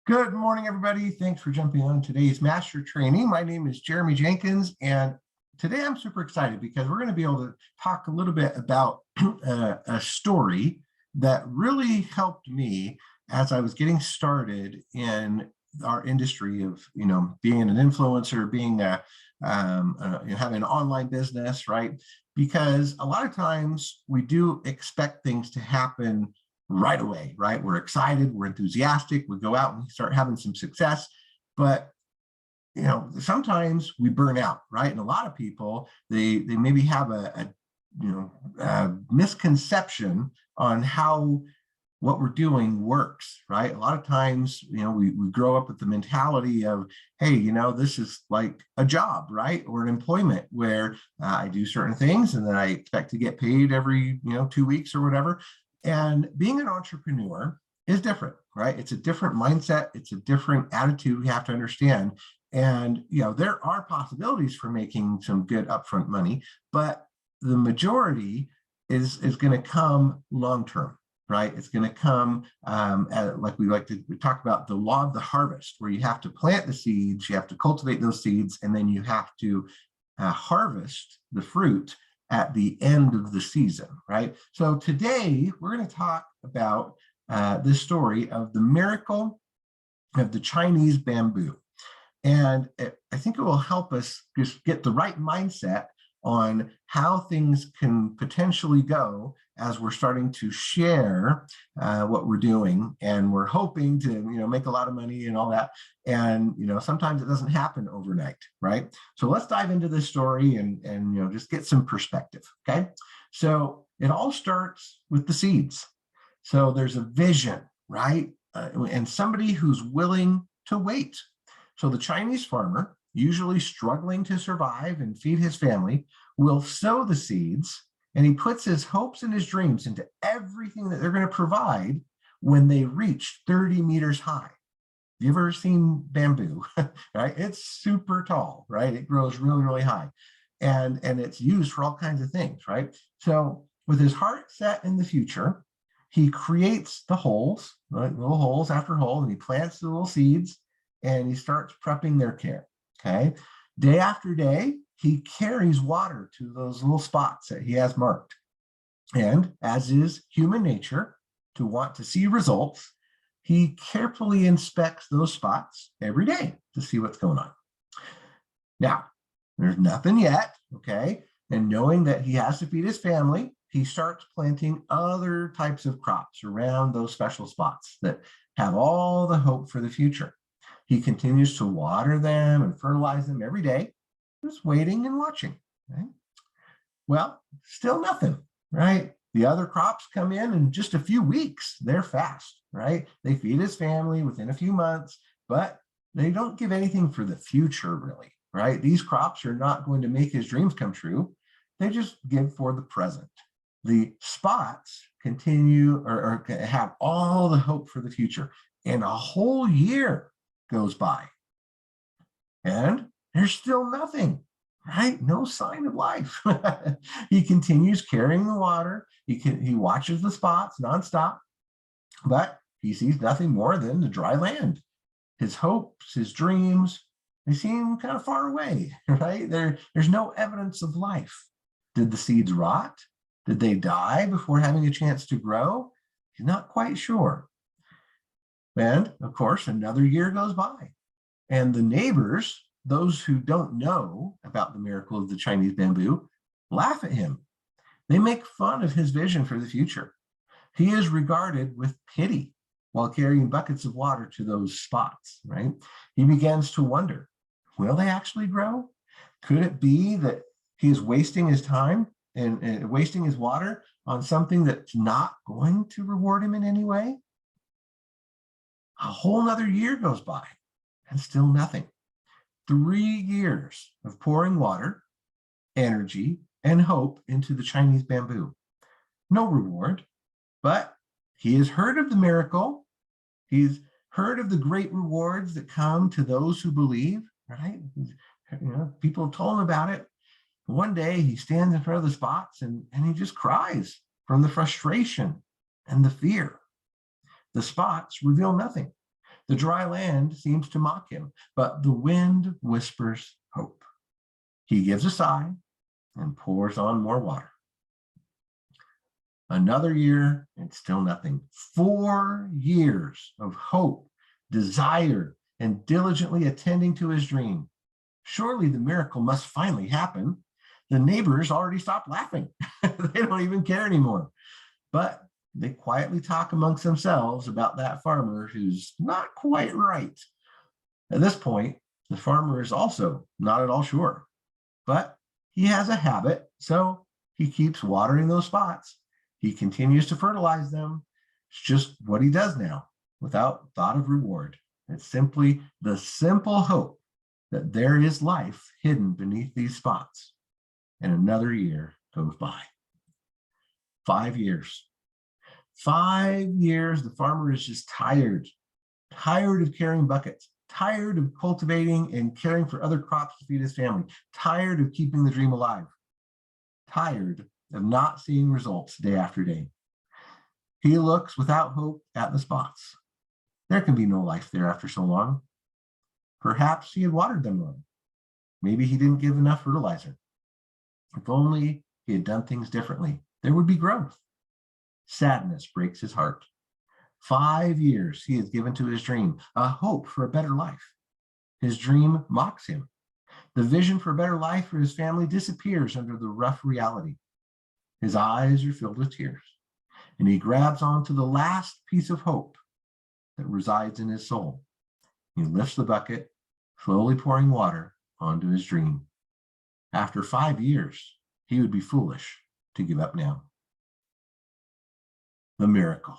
Good morning, everybody. Thanks for jumping on today's master training. My name is Jeremy Jenkins, and today I'm super excited because we're going to be able to talk a little bit about a story that really helped me as I was getting started in our industry of, being an influencer, being having an online business, right? Because a lot of times we do expect things to happen right away, right? We're excited, we're enthusiastic, we go out and we start having some success, but sometimes we burn out, right? And a lot of people, they maybe have a misconception on how what we're doing works, right? A lot of times, we grow up with the mentality of, hey, this is like a job, right? Or an employment where I do certain things and then I expect to get paid every, 2 weeks or whatever. And being an entrepreneur is different, right? It's a different mindset. It's a different attitude we have to understand. And, there are possibilities for making some good upfront money, but the majority is going to come long-term, right? It's going to come, like we like to talk about, the law of the harvest, where you have to plant the seeds, you have to cultivate those seeds, and then you have to harvest the fruit at the end of the season, right? So today we're going to talk about this story of the miracle of the Chinese bamboo. And I think it will help us just get the right mindset on how things can potentially go as we're starting to share what we're doing, and we're hoping to make a lot of money and all that. And sometimes it doesn't happen overnight, right? So let's dive into this story and just get some perspective. Okay, so it all starts with the seeds. So there's a vision, right? And somebody who's willing to wait. So the Chinese farmer, usually struggling to survive and feed his family, will sow the seeds, and he puts his hopes and his dreams into everything that they're going to provide when they reach 30 meters high. You ever seen bamboo, right? It's super tall, right? It grows really, really high. And it's used for all kinds of things, right? So with his heart set in the future, he creates the holes, right? Little holes after hole, and he plants the little seeds, and he starts prepping their care, okay? Day after day, he carries water to those little spots that he has marked. And as is human nature, to want to see results, he carefully inspects those spots every day to see what's going on. Now, there's nothing yet, okay? And knowing that he has to feed his family, he starts planting other types of crops around those special spots that have all the hope for the future. He continues to water them and fertilize them every day, just waiting and watching, right? Well, still nothing, right? The other crops come in just a few weeks. They're fast, right? They feed his family within a few months, but they don't give anything for the future, really, right? These crops are not going to make his dreams come true. They just give for the present. The spots continue or have all the hope for the future, and a whole year goes by, and there's still nothing, right? No sign of life. He continues carrying the water. He watches the spots nonstop, but he sees nothing more than the dry land. His hopes, his dreams, they seem kind of far away, right? There's no evidence of life. Did the seeds rot? Did they die before having a chance to grow? He's not quite sure. And of course, another year goes by. And the neighbors, those who don't know about the miracle of the Chinese bamboo, laugh at him. They make fun of his vision for the future. He is regarded with pity while carrying buckets of water to those spots, right? He begins to wonder, will they actually grow? Could it be that he is wasting his time and wasting his water on something that's not going to reward him in any way? A whole nother year goes by, and still nothing. 3 years of pouring water, energy, and hope into the Chinese bamboo. No reward, but he has heard of the miracle. He's heard of the great rewards that come to those who believe, right? People have told him about it. One day he stands in front of the spots and he just cries from the frustration and the fear. The spots reveal nothing. The dry land seems to mock him, but the wind whispers hope. He gives a sigh and pours on more water. Another year and still nothing. 4 years of hope, desire, and diligently attending to his dream. Surely the miracle must finally happen. The neighbors already stopped laughing. They don't even care anymore. But they quietly talk amongst themselves about that farmer who's not quite right. At this point, the farmer is also not at all sure, but he has a habit, so he keeps watering those spots. He continues to fertilize them. It's just what he does now without thought of reward. It's simply the simple hope that there is life hidden beneath these spots. And another year goes by. 5 years. 5 years, the farmer is just tired of carrying buckets, tired of cultivating and caring for other crops to feed his family, tired of keeping the dream alive, tired of not seeing results day after day. He looks without hope at the spots. There can be no life there after so long. Perhaps he had watered them wrong. Maybe he didn't give enough fertilizer. If only he had done things differently, there would be growth. Sadness breaks his heart. 5 years he has given to his dream, a hope for a better life. His dream mocks him. The vision for a better life for his family disappears under the rough reality. His eyes are filled with tears, and he grabs onto the last piece of hope that resides in his soul. He lifts the bucket, slowly pouring water onto his dream. After 5 years, he would be foolish to give up now. The miracle.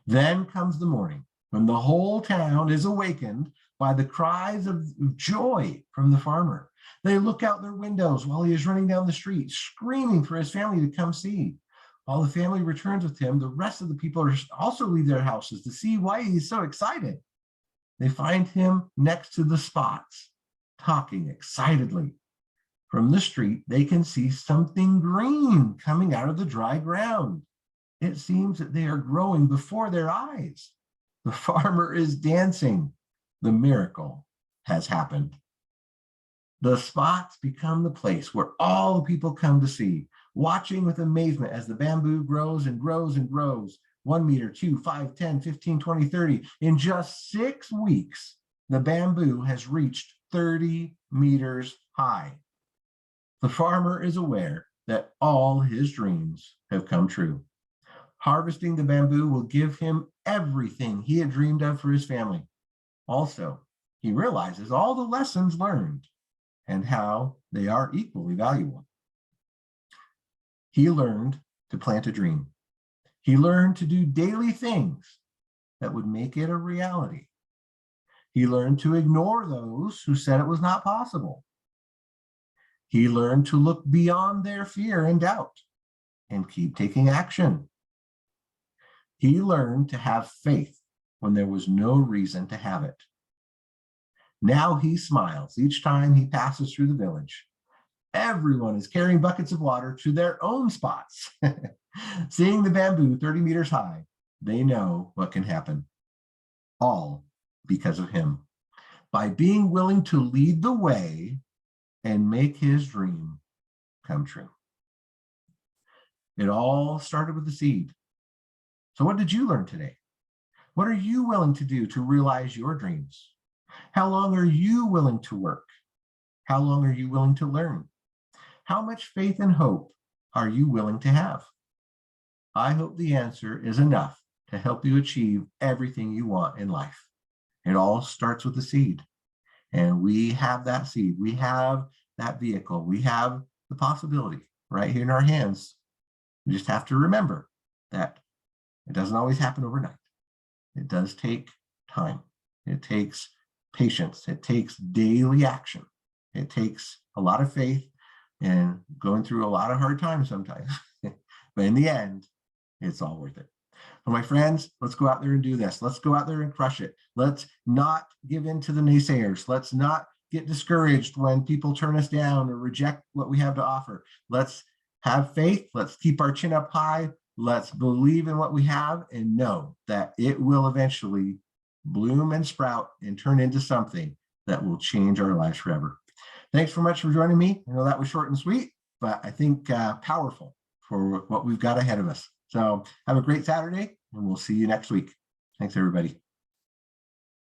Then comes the morning when the whole town is awakened by the cries of joy from the farmer. They look out their windows while he is running down the street, screaming for his family to come see. While the family returns with him, the rest of the people also leave their houses to see why he's so excited. They find him next to the spots, talking excitedly. From the street, they can see something green coming out of the dry ground. It seems that they are growing before their eyes. The farmer is dancing. The miracle has happened. The spots become the place where all the people come to see, watching with amazement as the bamboo grows and grows and grows. 1 meter, 2, 5, 10, 15, 20, 30. In just 6 weeks, the bamboo has reached 30 meters high. The farmer is aware that all his dreams have come true. Harvesting the bamboo will give him everything he had dreamed of for his family. Also, he realizes all the lessons learned and how they are equally valuable. He learned to plant a dream. He learned to do daily things that would make it a reality. He learned to ignore those who said it was not possible. He learned to look beyond their fear and doubt and keep taking action. He learned to have faith when there was no reason to have it. Now he smiles each time he passes through the village. Everyone is carrying buckets of water to their own spots. Seeing the bamboo 30 meters high, they know what can happen. All because of him. By being willing to lead the way and make his dream come true. It all started with the seed. So what did you learn today? What are you willing to do to realize your dreams? How long are you willing to work? How long are you willing to learn? How much faith and hope are you willing to have? I hope the answer is enough to help you achieve everything you want in life. It all starts with the seed. And we have that seed. We have that vehicle. We have the possibility right here in our hands. We just have to remember that it doesn't always happen overnight. It does take time. It takes patience. It takes daily action. It takes a lot of faith and going through a lot of hard times sometimes. But in the end, it's all worth it. So my friends, let's go out there and do this. Let's go out there and crush it. Let's not give in to the naysayers. Let's not get discouraged when people turn us down or reject what we have to offer. Let's have faith. Let's keep our chin up high. Let's believe in what we have and know that it will eventually bloom and sprout and turn into something that will change our lives forever. Thanks so much for joining me. I know that was short and sweet, but I think powerful for what we've got ahead of us. So have a great Saturday, and we'll see you next week. Thanks, everybody.